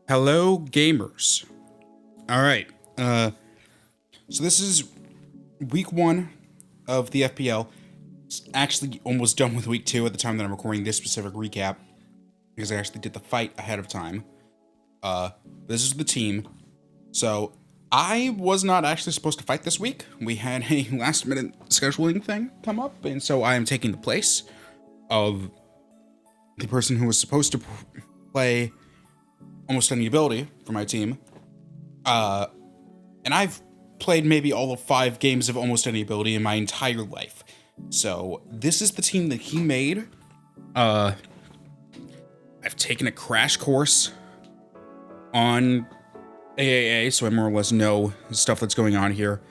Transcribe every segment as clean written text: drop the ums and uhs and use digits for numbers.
Hello, gamers. All right. So this is week 1 of the FPL. It's actually almost done with week 2 at the time that I'm recording this specific recap, because I actually did the fight ahead of time. This is the team. So I was not actually supposed to fight this week. We had a last-minute scheduling thing come up, and so I am taking the place of the person who was supposed to play almost any ability for my team. And I've played maybe all of 5 games of almost any ability in my entire life. So this is the team that he made. I've taken a crash course on AAA, so I more or less know stuff that's going on here.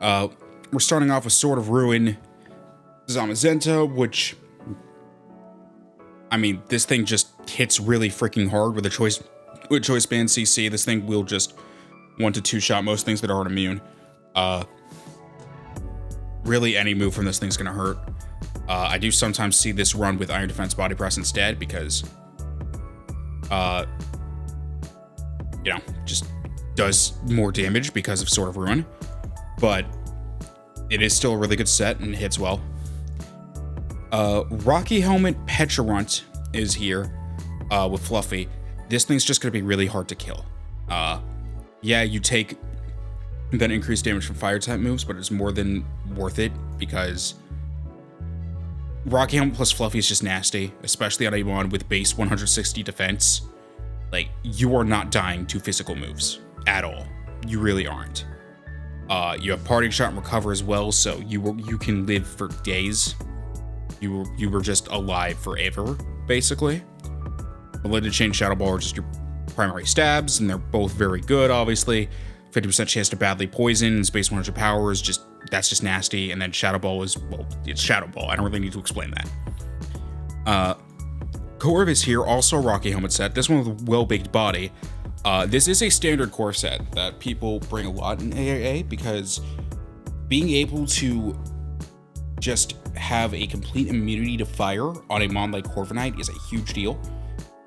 We're starting off with Sword of Ruin, Zamazenta, which, I mean, this thing just hits really freaking hard with choice band CC. This thing will just 1 to 2 shot most things that aren't immune. Really any move from this thing's gonna hurt. I do sometimes see this run with Iron Defense Body Press instead because, just does more damage because of Sword of Ruin. But it is still a really good set and hits well. Rocky Helmet Pecharunt is here with Fluffy. This thing's just gonna be really hard to kill. Yeah, you take that increased damage from fire type moves, but it's more than worth it because Rocky Helmet plus Fluffy is just nasty, especially on a one with base 160 defense. Like, you are not dying to physical moves at all. You really aren't. You have Parting Shot and Recover as well, so you can live for days. You were just alive forever, basically. Ability to change Shadow Ball are just your primary stabs, and they're both very good, obviously. 50% chance to badly poison, and Space 100 power is that's just nasty, and then Shadow Ball is, well, it's Shadow Ball. I don't really need to explain that. Corv is here, also a Rocky Helmet set. This one with a well-baked body. This is a standard core set that people bring a lot in AAA, because being able to just have a complete immunity to fire on a mon like Corviknight is a huge deal,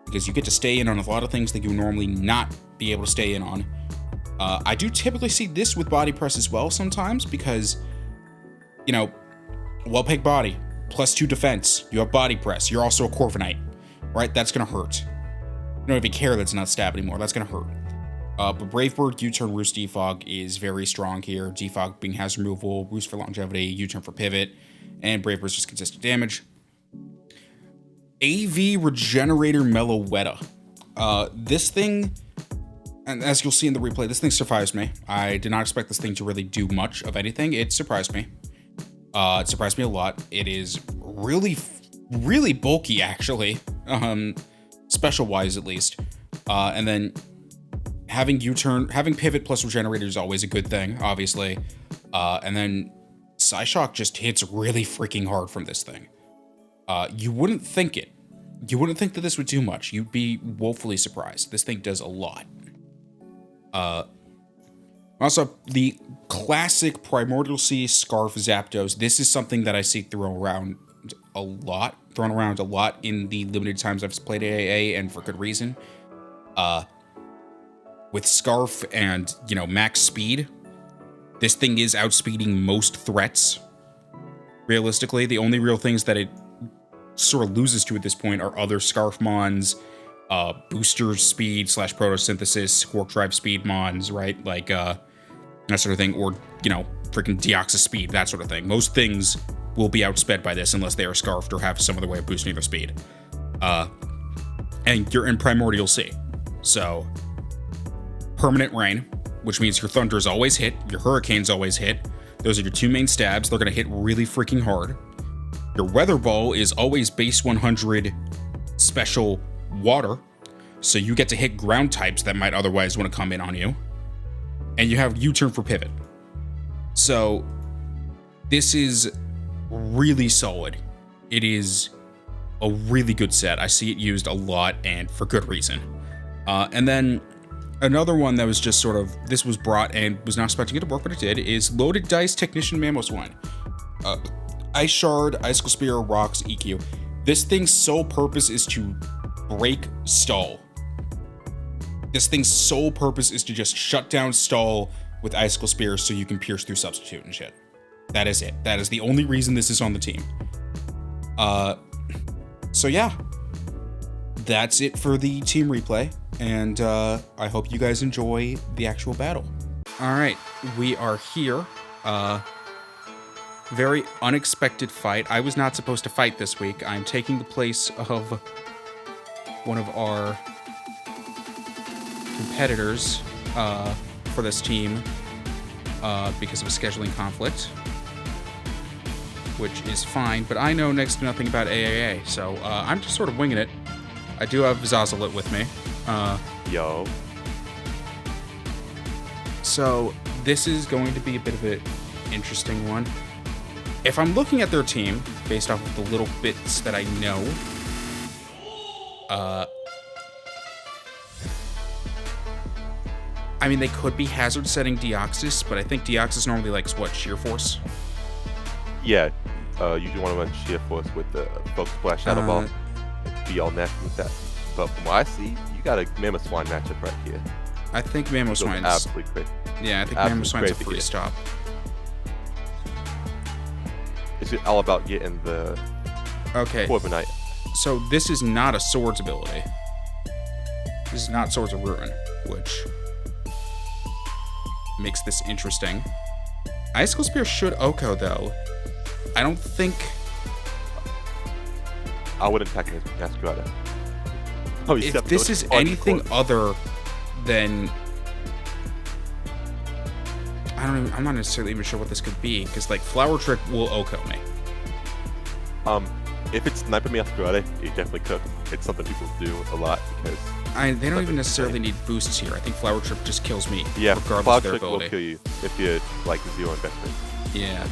because you get to stay in on a lot of things that you would normally not be able to stay in on. I do typically see this with Body Press as well sometimes, because, well-pegged body, +2 defense, you have Body Press, you're also a Corviknight, right? That's gonna hurt. You don't even care that's not stab anymore, that's gonna hurt. But Brave Bird, U-Turn, Roost, Defog is very strong here. Defog being hazard removal, Roost for longevity, U-Turn for pivot, and Brave Bird's just consistent damage. AV Regenerator Meloetta. This thing, and as you'll see in the replay, this thing surprised me. I did not expect this thing to really do much of anything. It surprised me. It surprised me a lot. It is really, really bulky, actually. Special-wise, at least. And then having U-Turn, having Pivot plus Regenerator is always a good thing, obviously. And then Psyshock just hits really freaking hard from this thing. You wouldn't think it. You wouldn't think that this would do much. You'd be woefully surprised. This thing does a lot. Also, the classic Primordial Sea Scarf Zapdos. This is something that I see thrown around a lot in the limited times I've played AAA, and for good reason. With Scarf and, max speed, this thing is outspeeding most threats. Realistically, the only real things that it sort of loses to at this point are other Scarf mons, booster speed / photosynthesis, Quark Drive speed mons, right? Like, that sort of thing, or, freaking Deoxys speed, that sort of thing. Most things will be outsped by this unless they are scarfed or have some other way of boosting their speed. And you're in Primordial Sea. So, Permanent Rain, which means your Thunders always hit, your Hurricanes always hit. Those are your 2 main stabs. They're going to hit really freaking hard. Your Weather Ball is always base 100 special water, so you get to hit ground types that might otherwise want to come in on you. And you have U-Turn for pivot. So, this is really solid. It is a really good set. I see it used a lot, and for good reason. And then another one that was just sort of, this was brought and was not expecting it to work, but it did, is Loaded Dice Technician Mamoswine. Ice Shard, Icicle Spear, Rocks, EQ. This thing's sole purpose is to break stall. This thing's sole purpose is to just shut down stall with Icicle Spears so you can pierce through substitute and shit. That is it. That is the only reason this is on the team. So yeah. That's it for the team replay, and I hope you guys enjoy the actual battle. Alright, we are here. Very unexpected fight. I was not supposed to fight this week. I'm taking the place of one of our competitors for this team because of a scheduling conflict, which is fine, but I know next to nothing about AAA, so I'm just sort of winging it. I do have Zazalit with me. Yo. So this is going to be a bit of an interesting one. If I'm looking at their team, based off of the little bits that I know, I mean, they could be hazard setting Deoxys, but I think Deoxys normally likes, what, Sheer Force? Yeah, you do want to run Sheer Force with the Focus Blast Shadow Ball. Be all nasty with that. But from what I see, you got a Mammoth Swine matchup right here. I think Mammoth Swine's absolutely crazy. Yeah, I think Mammoth Swine's a free stop. It's all about getting the Corviknight. So this is not a Swords ability. This is not Swords of Ruin, which makes this interesting. Icicle Spear should Oko, though. I don't think... I wouldn't attack his Masquerada. Oh, if this is anything other than... I'm not necessarily even sure what this could be, because, like, Flower Trick will Oko me. If it's Sniper Masquerada, you definitely could. It's something people do a lot, because... they don't even necessarily need boosts here. I think Flower Trick just kills me, yeah, regardless Flower of their Trick ability. will kill you if you like zero investment. Yeah.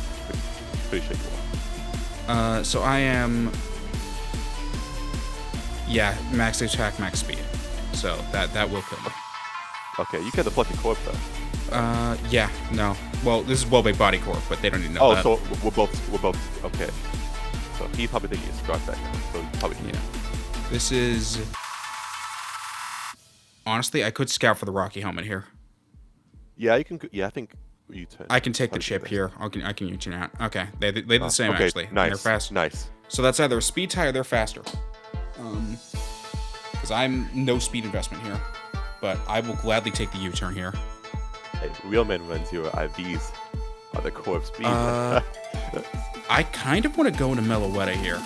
Pretty sure you will. So I am... Yeah, max attack, max speed. So that will kill me. Okay, you get the Plucky Corp though. Yeah, no. Well, this is Wellbake Body Corp, but they don't even know that. Oh, so we're both okay. So he probably thinking it's Scarf that now. So he probably yeah. This is... Honestly, I could scout for the Rocky Helmet here. Yeah, you can. Yeah, I think you turn. I can take the chip here. I can U-turn out. Okay, they're the same okay, actually. Nice. They're fast. Nice. So that's either a speed tie or they're faster. Because I'm no speed investment here, but I will gladly take the U-turn here. Hey, Real Man runs your IVs on the Corp speed. I kind of want to go into Meloetta here.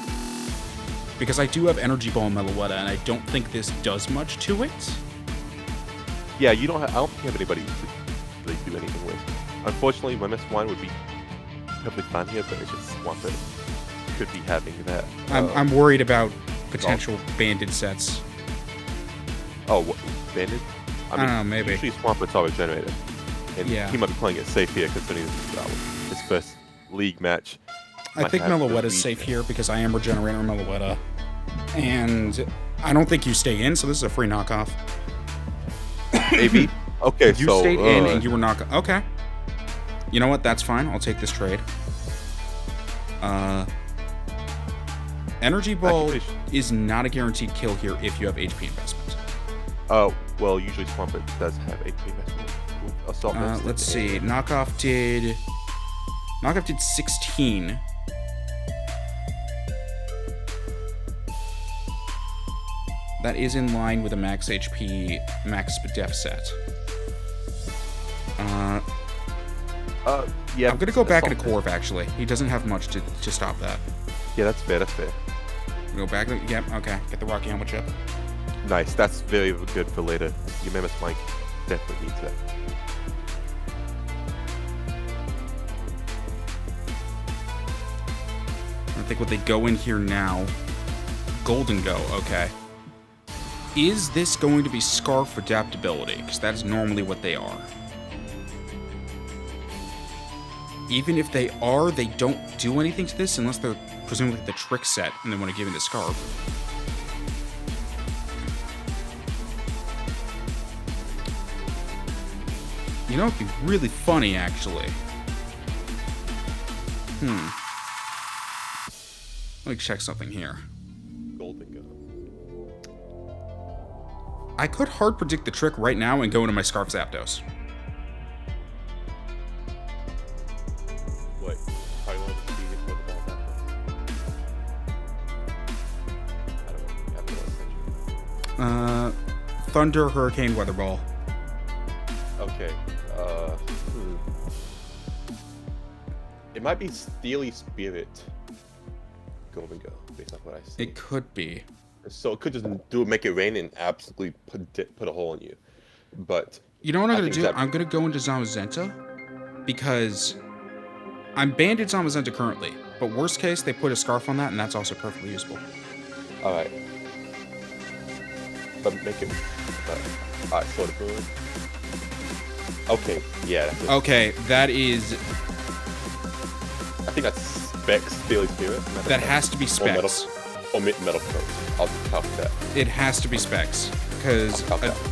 Because I do have Energy Ball and Meloetta, and I don't think this does much to it. Yeah, you don't have, I don't think you have anybody to really do anything with. Unfortunately, Mammoth Swine would be perfectly fine here, but it's just Swampert could be having that. I'm worried about potential banded sets. Oh, what, banded? I don't know, maybe. Usually Swampert's always generated. And yeah. He might be playing it safe here, considering his first league match. I think Meloetta's safe here because I am Regenerator Meloetta. And I don't think you stay in, so this is a free knockoff. Maybe. Okay, you stayed in and you were knocked. Okay. You know what? That's fine. I'll take this trade. Energy Ball is not a guaranteed kill here if you have HP investment. Oh, well, usually Swampert does have HP investment. Assault let's see. Knockoff did 16. That is in line with a max HP, max def set. Yeah. I'm gonna go back into Corv, actually. He doesn't have much to stop that. Yeah, that's fair, that's fair. Go back, yep, okay. Get the Rocky Helmet chip. Nice, that's very good for later. Your Mammoth Mike definitely needs that. I think what they go in here now. Golden Go, okay. Is this going to be Scarf Adaptability? Because that is normally what they are. Even if they are, they don't do anything to this unless they're presumably the trick set and they want to give me the Scarf. You know, it'd be really funny, actually. Let me check something here. Golden Go. I could hard predict the trick right now and go into my Scarf Zapdos. What? How do you want to see if what the ball happens? I don't know. I have no Thunder, Hurricane, Weather Ball. Okay. It might be Steely Spirit. Golden Go, based off what I see. It could be. So it could just make it rain and absolutely put a hole in you. But you know what I'm gonna do? that... I'm gonna go into Zamazenta because I'm banned in Zamazenta currently. But worst case, they put a scarf on that, and that's also perfectly useful. All right. But make it. All right, sort of good. Okay, yeah. That's it. Okay, that is. I think that's Specs, Steely Spirit. That has to be Specs. Or metal coat. I'll copy that. It has to be Specs. Because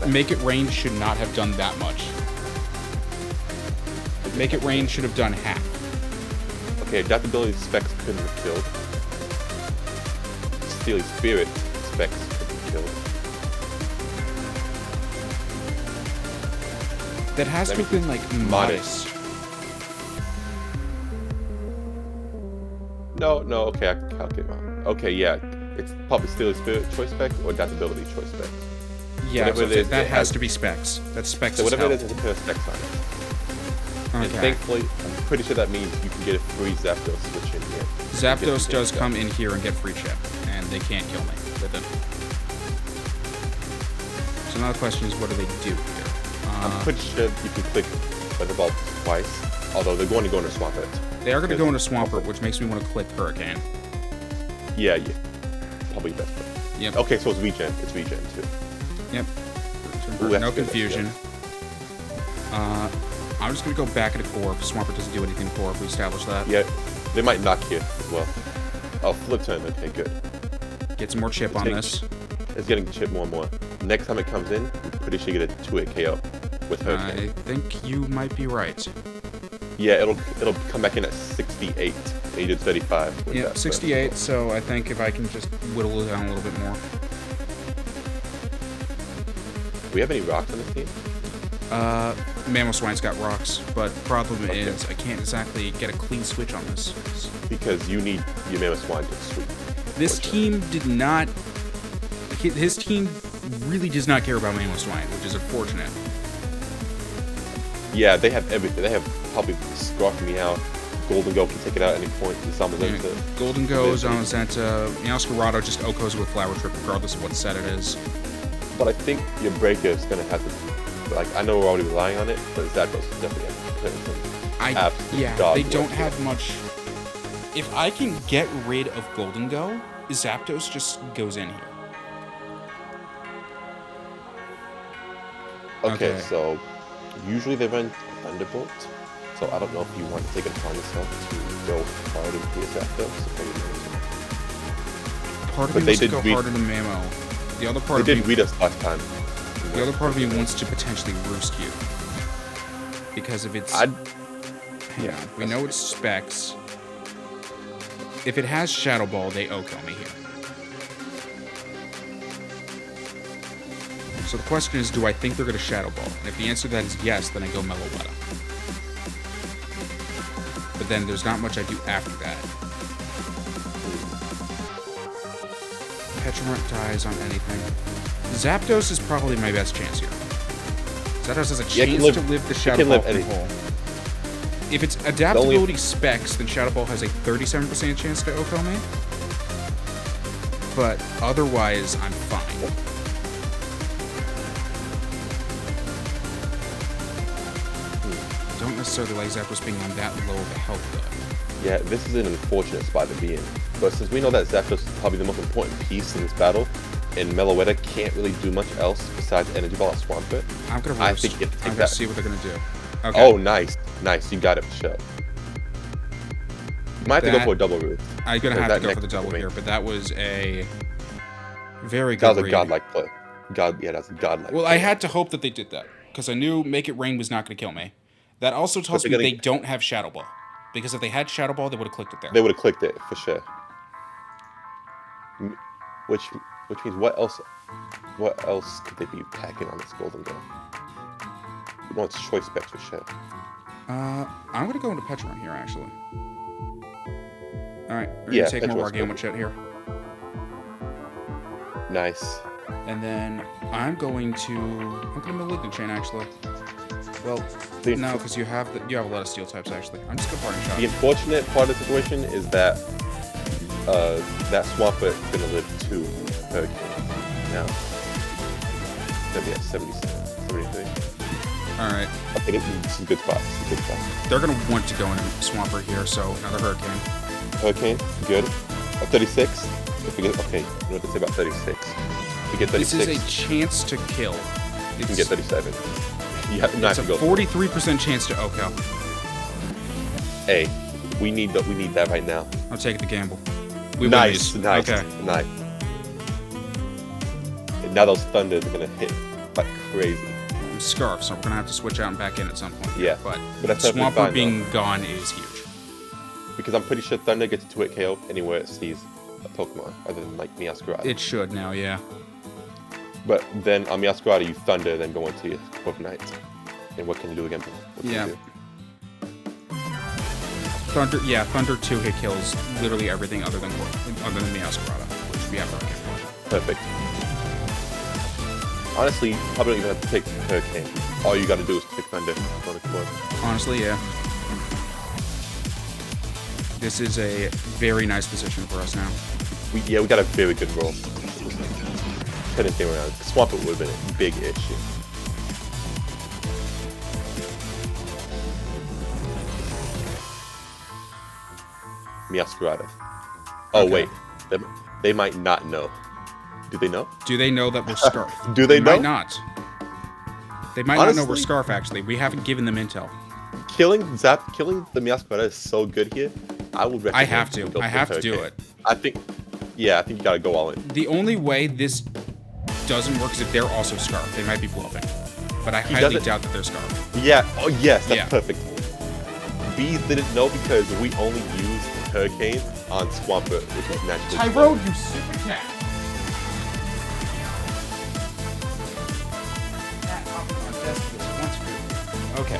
Make It Rain should not have done that much. Make It Rain should have done half. Okay, Adaptability Specs couldn't have killed. Steely Spirit Specs couldn't have killed. That has to have been like modest. No, okay, I calculate wrong. Okay, yeah, it's probably Steely Spirit choice spec or Adaptability choice spec. Yeah, so that has to be Specs. That's Specs. So whatever it is, it has specs on it. Okay. And thankfully, I'm pretty sure that means you can get a free Zapdos switch in here. Zapdos does come in here and get free chip, and they can't kill me with it. So now the question is, what do they do here? I'm pretty sure you can click Weather Ball twice, although they're going to go into Swampert. They are going to go into Swampert, which makes me want to click Hurricane. Yeah. Probably best. Yep. Okay, so it's regen. It's regen too. Yep. Ooh, no confusion. I'm just going to go back into Core. Swampert doesn't do anything Core. We established that. Yeah, they might knock here as well. Oh, flip turn. Okay, good. Get some more chip on this. It's getting chip more and more. Next time it comes in, I'm pretty sure you get a 2-hit KO with Hurricane. I think you might be right. Yeah, it'll come back in at 68. He did 35. Yeah, 68. So I think if I can just whittle it down a little bit more. Do we have any rocks on this team? Mamoswine's got rocks, but the problem is I can't exactly get a clean switch on this. Because you need your Mamoswine to sweep. This team did not... His team really does not care about Mamoswine, which is unfortunate. Yeah, they have everything. They have probably Scarf Me Out. Golden Go can take it out at any point. Yeah. Golden Go, Zamazenta, Meowscarado just Okos with Flower Trip regardless of what set it is. But I think your breaker is going to have to... Like, I know we're already relying on it, but Zapdos is definitely going to they don't have much... If I can get rid of Golden Go, Zapdos just goes in here. Okay, so usually they run Thunderbolt, so I don't know if you want to take it upon yourself to go hard into your Zapdos. Part of me wants to go harder than Mamo. The other part they did read us last time. The other part of me wants to potentially roost you. Because if it's... we know it's Specs. If it has Shadow Ball, they Oko me here. So the question is, do I think they're going to Shadow Ball? And if the answer to that is yes, then I go Meloetta. But then there's not much I do after that. Petromart dies on anything. Zapdos is probably my best chance here. Zapdos has a chance to live the Shadow Ball from hole. If it's Adaptability Specs, then Shadow Ball has a 37% chance to Oko me. But otherwise, I'm fine. Don't necessarily like Zapdos being on that low of a health though. Yeah, this is an unfortunate spot to be in. But since we know that Zapdos is probably the most important piece in this battle, and Meloetta can't really do much else besides Energy Ball or Swampert, I'm gonna I think you have to take I'm that. gonna see what they're gonna do. Okay. Oh, nice. You got it for sure. You might have to go for a double root. I'm gonna have to go for the double here, but that was a very good. That was a godlike play. That's a godlike. Well, I had to hope that they did that because I knew Make It Rain was not gonna kill me. That also tells me they don't have Shadow Ball. Because if they had Shadow Ball, they would have clicked it there. They would have clicked it, for sure. Which Which means what else? What else could they be packing on this Golden Go? We want choice specs for sure. I'm gonna go into Petron here actually. All right, we're Yeah, gonna take more Petron's Wargaming good. shit here, Nice. and then I'm gonna Malignant Chain actually. Well, The, no, because you have a lot of steel types actually. I'm just gonna Parting the Shot. unfortunate part of the situation is that that Swampert is gonna live 2 Hurricane now. Gonna be at 73. All right, Okay, this is a good spot. This is a good spot. they're gonna want to go into Swampert here, so another Hurricane. Hurricane, good. 36. If we get, okay, you know what to say about 36. If we get 36, This is a chance to kill. you can get 37. You have, not It's a to go. 43% chance to OKO. Hey, we need that right now. I'll take the gamble. We win Nice, these. nice, Okay. nice. And now those Thunders are gonna hit like crazy. Scarf, so we're gonna have to switch out and back in at some point. Yeah, but that's perfectly Swampert fine, being gone is huge. Because I'm pretty sure Thunder gets a 2-hit KO anywhere it sees a Pokemon, other than like Meowscarada. It should now, yeah. But then on Meowscarada, you Thunder, then go into your Corviknight. And what can you do again? What can Yeah. you do? Thunder 2-hit kills literally everything other than Meowscarada, which we have Hurricane for. Perfect. Honestly, you probably don't even have to take Hurricane. All you gotta do is pick Thunder. Honestly, yeah. This is a very nice position for us now. We got a very good roll. Couldn't think around. Swampert would have been a big issue. Meowscarada. Oh Okay. wait, they might not know. Do they know? Do they know that we're Scarf? Do they know? Might not. They might not know we're Honestly- Scarf, actually. We haven't given them intel. Killing the Meowscarada is so good here. I would recommend. I have to. you go I for have to do Hurricane. it. I think you gotta go all in. The only way this doesn't work is if they're also Scarf. They might be bluffing. But I highly doesn't- doubt that they're Scarf. Yeah. Oh yes, that's Yeah. perfect. Bees didn't know because we only used Hurricane on Swampert, which is naturally. slow. you super cat! Okay.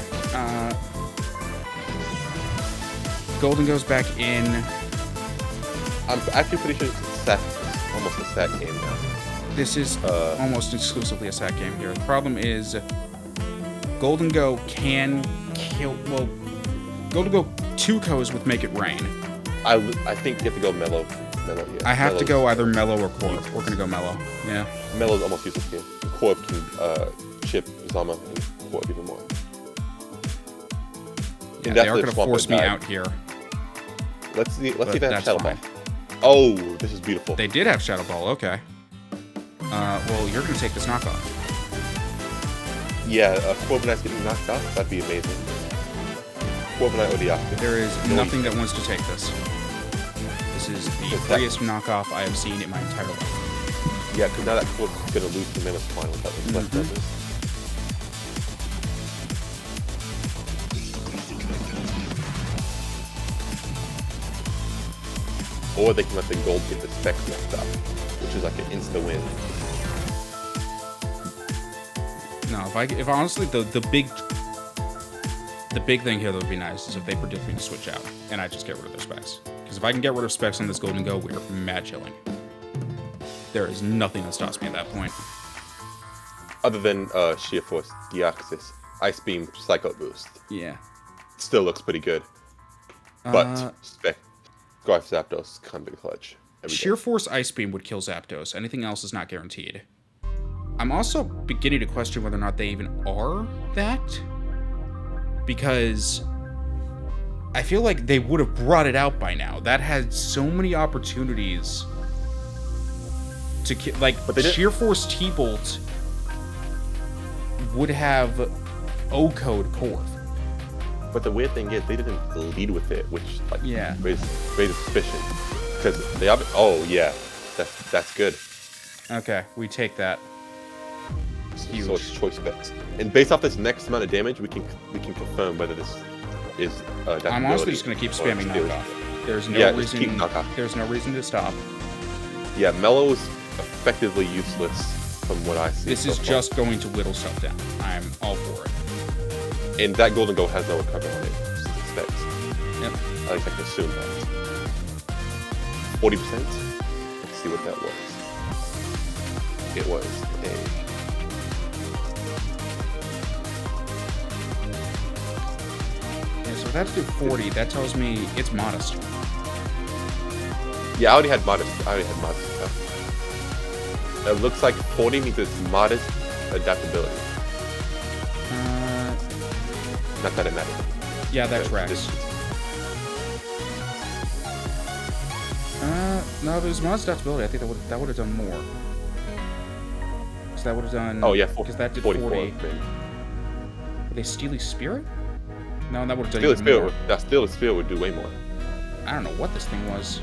Golden goes back in. I'm actually pretty sure it's almost a stat game now. This is almost exclusively a sack game here. The problem is Golden Go can kill. Well, Golden Go 2 Co's with Make It Rain. I think you have to go mellow. Yeah. I have to Mellow's- go either Mellow or Corp. We're gonna go Mellow. Yeah. Mellow's almost useless here. Corp can chip Zama and Corp even more. Yeah, And they after are gonna Swampert force me died- out here. Let's see if But they have that's Shadow Ball. fine. Oh, this is beautiful. They did have Shadow Ball. Okay. Well, you're gonna take this knockoff. Yeah, Corviknight's getting knocked out. That'd be amazing. Corviknight or Deoxys. There is No, nothing that wants to take this. This is the Exactly. freest knockoff I have seen in my entire life. Yeah, because now that Corvik's gonna lose the Menace Twine without the Flesh Feathers. Or they can let the gold get the specs messed up, which is like an insta win. No, if honestly the big thing here that would be nice is if they predict me to switch out and I just get rid of their specs. Because if I can get rid of specs on this Golden Go, we're mad chilling. There is nothing that stops me at that point. Other than Sheer Force, Deoxys, Ice Beam, Psycho Boost. Yeah. Still looks pretty good. But spec Scarf Zapdos come to clutch. every Sheer day. Force Ice Beam would kill Zapdos. Anything else is not guaranteed. I'm also beginning to question whether or not they even are that. Because I feel like they would have brought it out by now. That had so many opportunities to kill. Like, But they didn't- Sheer Force T-Bolt would have O-Code Corv. But the weird thing is, they didn't lead with it, which like Yeah. raised suspicion. Because they have. Oh yeah, that's good. Okay, we take that. Huge. So it's choice bets, and based off this next amount of damage, we can confirm whether this is. I'm honestly just gonna keep or spamming steal. knockoff. There's no Yeah, just keep reason. knockoff. There's no reason to stop. Yeah, Mellow's effectively useless from what I see. This is just going to whittle stuff down. I'm all for it. And that golden gold has no recovery on it. Specs. Yep. At least I can assume that. 40%. Let's see what that was. It was a. Yeah, so if that's to 40, that tells me it's modest. Yeah, I already had modest stuff. It looks like 40 means it's modest adaptability. Not that it matters. Yeah, that tracks. No, if it was modest adaptability, I think that would have done more. So that would have done. Oh yeah, because that did 40. Were they Steely Spirit? No, that would have done Steely even Spirit. more. That Steely Spirit would do way more. I don't know what this thing was.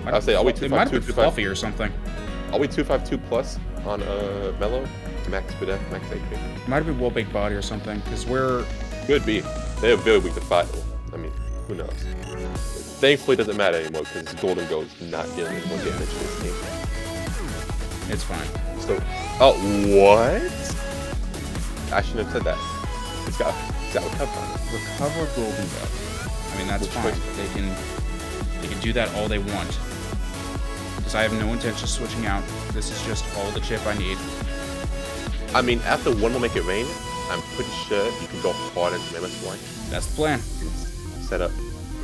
I'll say, are we it might have been fluffy or something. Are we 252 plus on Mellow? Max PDF, max AP. Might have been well baked body or something, because we're. Could be. They're very weak to fight. I mean, who knows? Thankfully, it doesn't matter anymore because Golden Gold is not dealing with more damage to this team. It's fine. So, oh, what? I shouldn't have said that. It's got recover on it. Recover Golden Gold. I mean, that's fine. They can do that all they want. Because I have no intention of switching out. This is just all the chip I need. I mean, after one will make it rain, I'm pretty sure you can go hard into Mammoth One. That's the plan. Set up.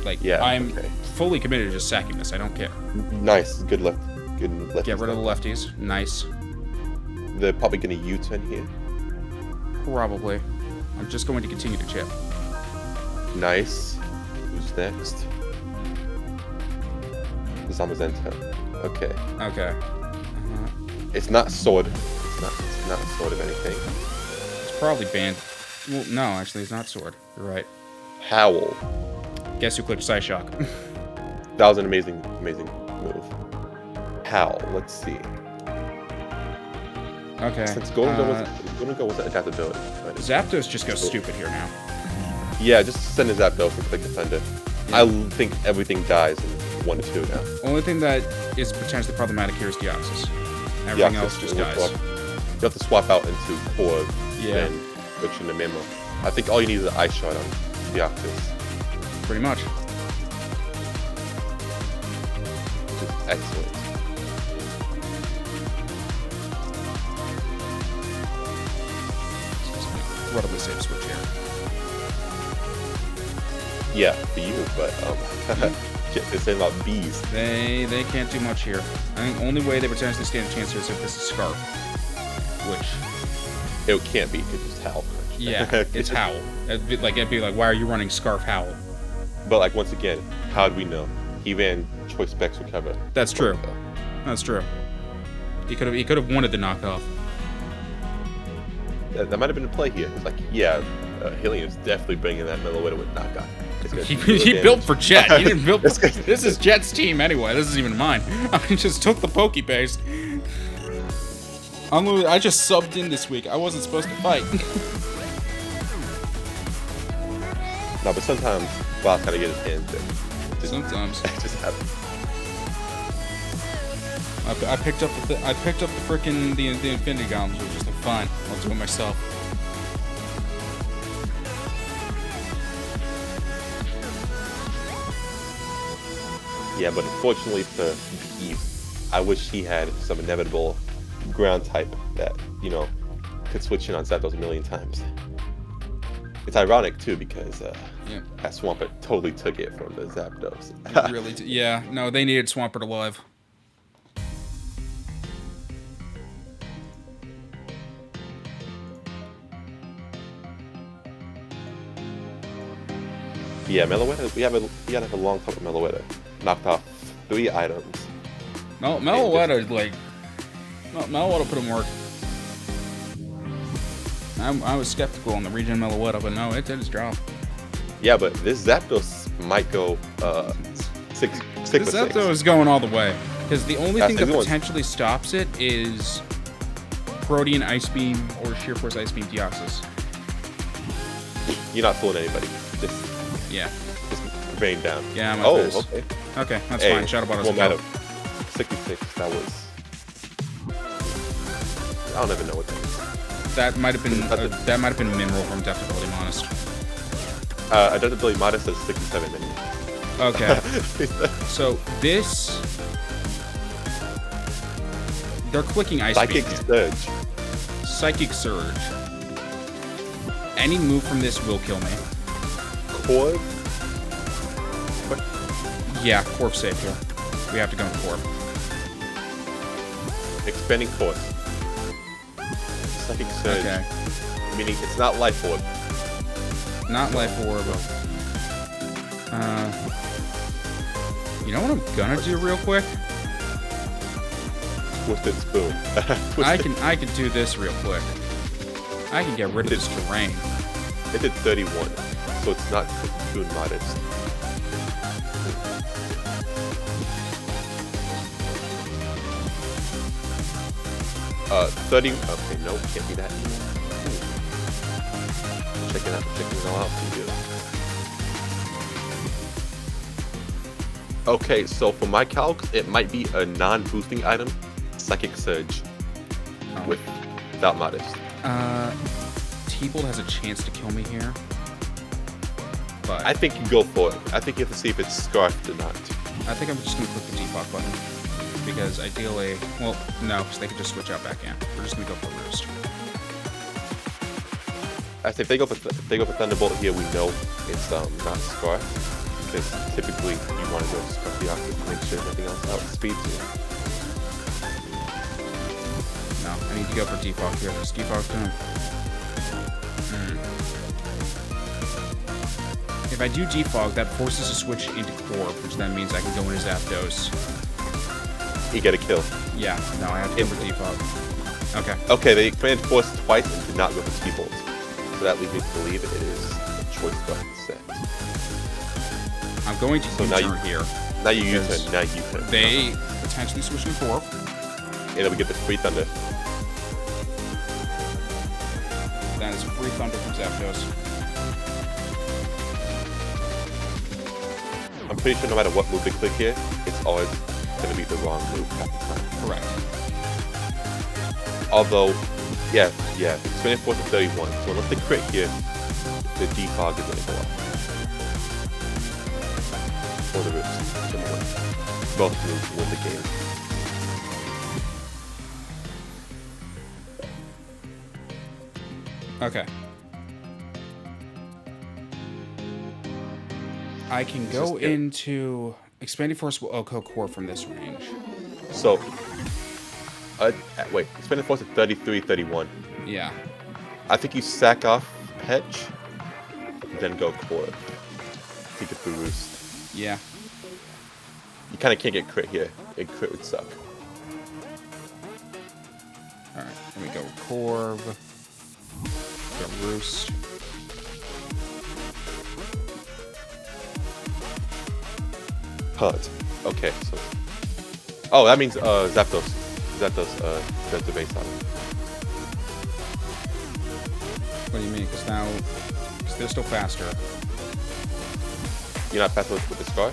Like, yeah, I'm fully committed to just sacking this. I don't care. Nice. Good left. Good left. Get rid of the lefties. Nice. They're probably going to U-turn here. Probably. I'm just going to continue to chip. Nice. Who's next? Zamazenta. Okay. Okay. It's not sword. It's not a sword of anything. It's probably banned. Well, no, actually, it's not sword. You're right. Howl. Guess who clicked Psyshock? That was an amazing move. Howl. Let's see. Okay. Since Golden Go was adaptability. Right? Zapdos just goes stupid here now. Yeah, just send a Zapdos and click Defender. Yeah. I think everything dies in 1 to 2 now. Only thing that is potentially problematic here is Deoxys. Everything else just dies. You have to swap out into Core and switch into Memo. I think all you need is an Ice Shard on Deoxys. Pretty much. Which is excellent. Incredibly safe switch here. Yeah, for you, but it's saying about bees. They can't do much here. I think the only way they potentially stand a chance here is if this is Scarf. Which it can't be, because it's Howl. Yeah, it's Howl. It'd be like, why are you running Scarf Howl? But like once again, how do we know? He ran Choice Specs Recover. That's true. That's true. He could have wanted the knockoff. That might have been a play here. It's like, yeah, Hylian's definitely bringing that Meloetta with knockoff. He built for Jet. He didn't build. This is Jet's team anyway. This isn't even mine. I just took the Poke Paste. I just subbed in this week. I wasn't supposed to fight. No, but sometimes Boss gotta get his hands in. Sometimes. It just happens. I picked up the frickin' the Infinity Golems, which is fine. I'll do it myself. Yeah, but unfortunately for Eve, I wish he had some inevitable ground type that, you know, could switch in on Zapdos a million times. It's ironic too because that Swampert totally took it from the Zapdos. It really yeah, no, they needed Swampert alive. Yeah, Meloetta, we gotta have a long talk with Meloetta. Knocked off 3 items. Meloetta, Meloetta put in work. I was skeptical on the region Meloetta, but no, it did its job. Yeah, but this Zapdos might go 6 This Zapdos is going all the way. Because the only thing that potentially stops it is Protean Ice Beam or Sheer Force Ice Beam Deoxys. You're not fooling anybody. Just rain down. Yeah, okay. Okay, that's fine. Shadow Ball doesn't matter. 66, that was I don't even know what that is. That might have been a mineral from Adaptability Modest. Adaptability Modest says 67 minis. Okay. So this, they're clicking Ice Beam. Psychic Surge. Psychic Surge. Any move from this will kill me. Corv? Yeah, Corp safe here. We have to go with Corp. Expanding Force. Psychic Surge. Okay. Meaning it's not Life Orb. Not Life Orb. You know what I'm gonna do real quick? Twisted Spoon. I can do this real quick. I can get rid of this terrain. It did 31, so it's not Twisted Spoon Modest. 30. Okay, no, can't be that. Checking it all out for you. Okay, so for my calc, it might be a non-boosting item, Psychic Surge, without Modest. T-Bolt has a chance to kill me here, but I think you go for it. I think you have to see if it's Scarfed or not. I think I'm just gonna click the defog button. Because ideally, well, no, because they could just switch out back in. We're just gonna go for Roost. I say if they go for Thunderbolt here, we know it's not Scar, because typically you want to go Scar Deoxys to make sure nothing else outspeeds you. No, I need to go for defog here. Just defog to him. If I do defog, that forces a switch into Corp, which then means I can go into Zapdos. You get a kill. Yeah, no, I have to go for defog. Okay. Okay, they expanded Force twice and did not go for T-Bolt. So that leads me to believe it is a choice button set. I'm going to U-turn here. Now you U-turn, now you U-turn. They potentially switch to Corp. And then we get the free Thunder. That is a free Thunder from Zapdos. I'm pretty sure no matter what move they click here, it's always going to be the wrong move half the time. Correct. Although, yeah, expanded Force to 31. So unless they crit here, the defog is going to go up. Or the Roost. Both moves win the game. Okay. I can go into Expanding Force will OHKO Core from this range. So, wait, Expanded Force at 33, 31. Yeah. I think you sack off Hedge, then go Core. Take it through Roost. Yeah. You kind of can't get crit here. A crit would suck. Alright, let me go Corv. Go Roost. HUD. Okay, so. Oh, that means Zapdos. Zapdos, that's the base on it. What do you mean? Because now, they're still faster. You're not faster with the Scar?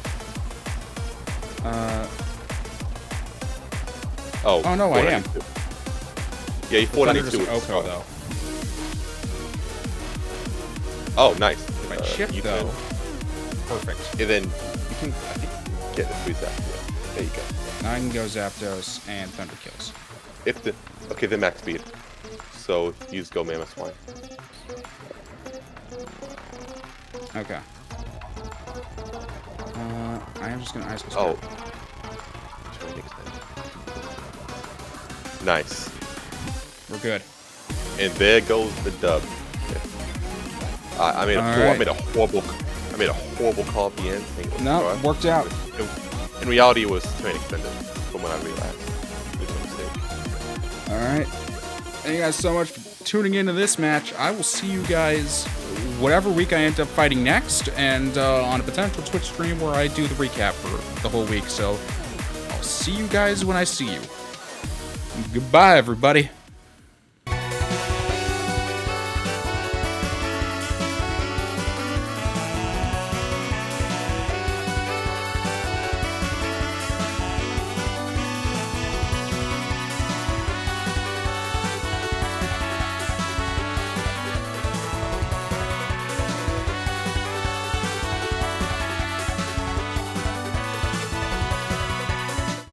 Oh no, I am. Yeah, you're 492 with the OHKO, Scar. though. Oh, nice. If I shift, though, perfect. And then you can, I think, get the free Zap. Yeah, there you go. Now I can go Zapdos and Thunder Kills. If the, okay, then max speed. So use Go Mammoth Swine. Okay. I am just gonna Ice Whisper. Oh. Nice. We're good. And there goes the dub. Yeah. I made a horrible call at the end. No, it worked out. In reality, it was terrain extended, from what I realized. It was a mistake. Alright. Thank you guys so much for tuning into this match. I will see you guys whatever week I end up fighting next, and on a potential Twitch stream where I do the recap for the whole week. So I'll see you guys when I see you. Goodbye, everybody.